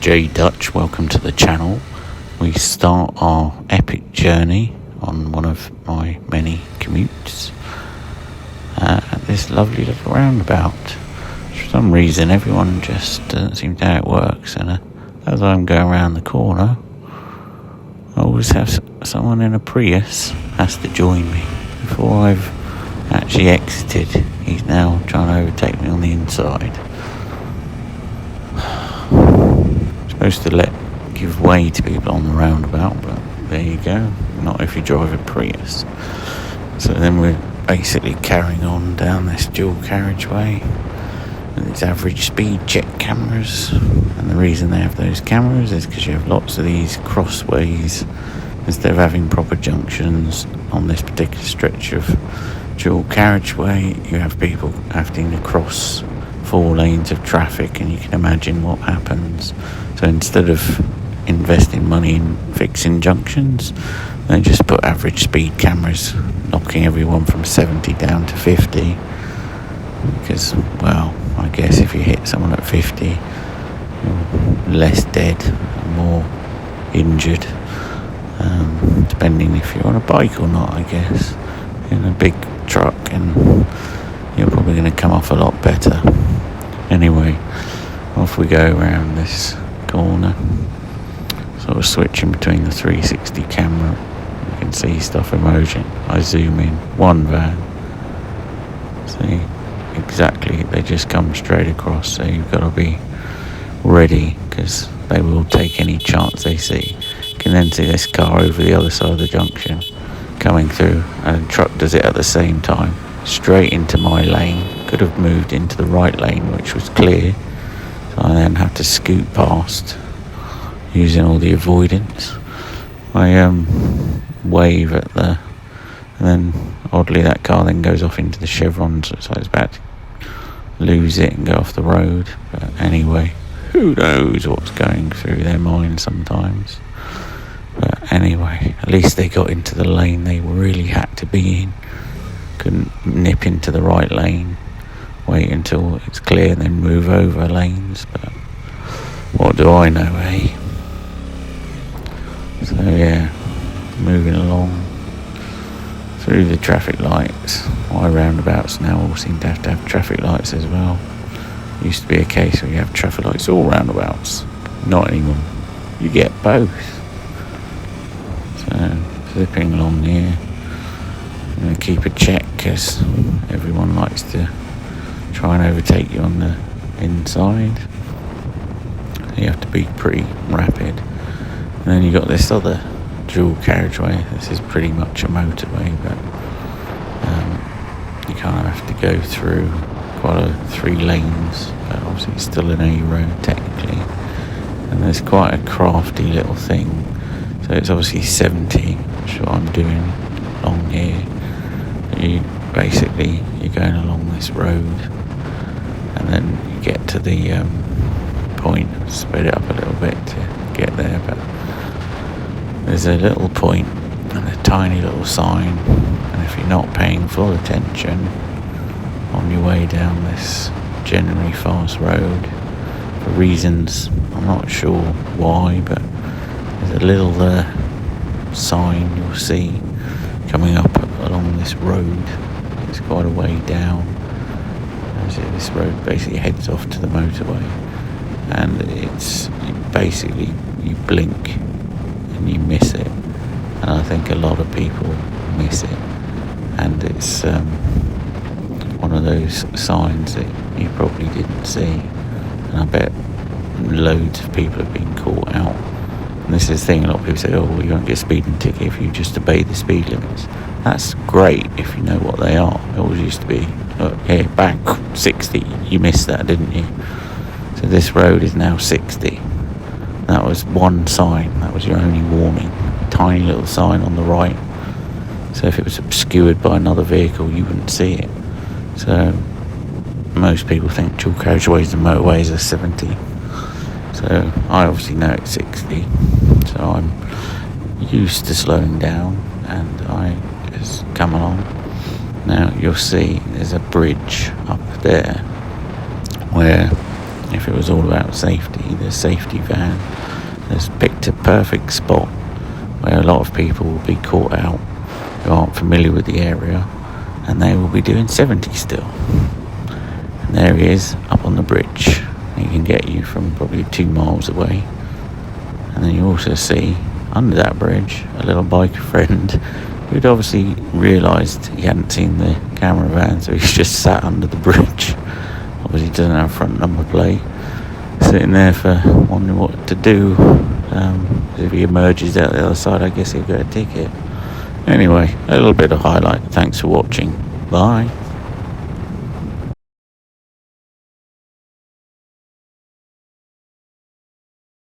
J Dutch, welcome to the channel. We start our epic journey on one of my many commutes at this lovely little roundabout. For some reason everyone just doesn't seem to know how it works, and as I'm going around the corner I always have someone in a Prius has to join me. Before I've actually exited, he's now trying to overtake me on the inside. Supposed to give way to people on the roundabout, but there you go, not if you drive a Prius. So then we're basically carrying on down this dual carriageway with these average speed check cameras, and the reason they have those cameras is because you have lots of these crossways. Instead of having proper junctions on this particular stretch of dual carriageway, you have people having to cross 4 lanes of traffic, and you can imagine what happens. So instead of investing money in fixing junctions, they just put average speed cameras, knocking everyone from 70 down to 50. Because, well, I guess if you hit someone at 50, you're less dead and more injured, depending if you're on a bike or not, I guess. In a big truck, and you're probably going to come off a lot better. Anyway, off we go around this corner, sort of switching between the 360 camera. You can see stuff emerging. I zoom in, one van. See, exactly, they just come straight across, so you've got to be ready, because they will take any chance they see. You can then see this car over the other side of the junction coming through, and a truck does it at the same time, straight into my lane. Could have moved into the right lane, which was clear, so I then have to scoot past using all the avoidance. I wave at and then oddly that car then goes off into the chevron, so it's about to lose it and go off the road. But anyway, who knows what's going through their mind sometimes. But anyway, at least they got into the lane they really had to be in. Couldn't nip into the right lane, wait until it's clear and then move over lanes. But what do I know, eh? So yeah, moving along through the traffic lights. My roundabouts now all seem to have traffic lights as well. Used to be a case where you have traffic lights all roundabouts. Not anymore. You get both. So zipping along here, I'm going to keep a check, because everyone likes to try and overtake you on the inside. You have to be pretty rapid. And then you got this other dual carriageway. This is pretty much a motorway, but you kind of have to go through quite 3 lanes, but obviously it's still an A road technically. And there's quite a crafty little thing. So it's obviously 70, which is what I'm doing along here. You're going along this road, and then you get to the point, speed it up a little bit to get there, but there's a little point and a tiny little sign, and if you're not paying full attention on your way down this generally fast road, for reasons I'm not sure why, but there's a little sign you'll see coming up along this road. It's quite a way down. This road basically heads off to the motorway, and it's basically you blink and you miss it, and I think a lot of people miss it, and it's one of those signs that you probably didn't see, and I bet loads of people have been caught out. And this is the thing, a lot of people say, oh, well, you won't get a speeding ticket if you just obey the speed limits. That's great if you know what they are. It always used to be, look, here, back 60, you missed that, didn't you? So this road is now 60. That was one sign, that was your only warning. A tiny little sign on the right. So if it was obscured by another vehicle, you wouldn't see it. So most people think dual carriageways and motorways are 70. So I obviously know it's 60. So I'm used to slowing down, and I just come along. Now you'll see there's a bridge up there where if it was all about safety, the safety van has picked a perfect spot where a lot of people will be caught out who aren't familiar with the area, and they will be doing 70 still. And there he is, up on the bridge. He can get you from probably 2 miles away. And then you also see, under that bridge, a little biker friend who'd obviously realised he hadn't seen the camera van, so he's just sat under the bridge. Obviously doesn't have a front number plate, sitting there for wondering what to do. If he emerges out the other side, I guess he'll get a ticket. Anyway, a little bit of highlight. Thanks for watching. Bye.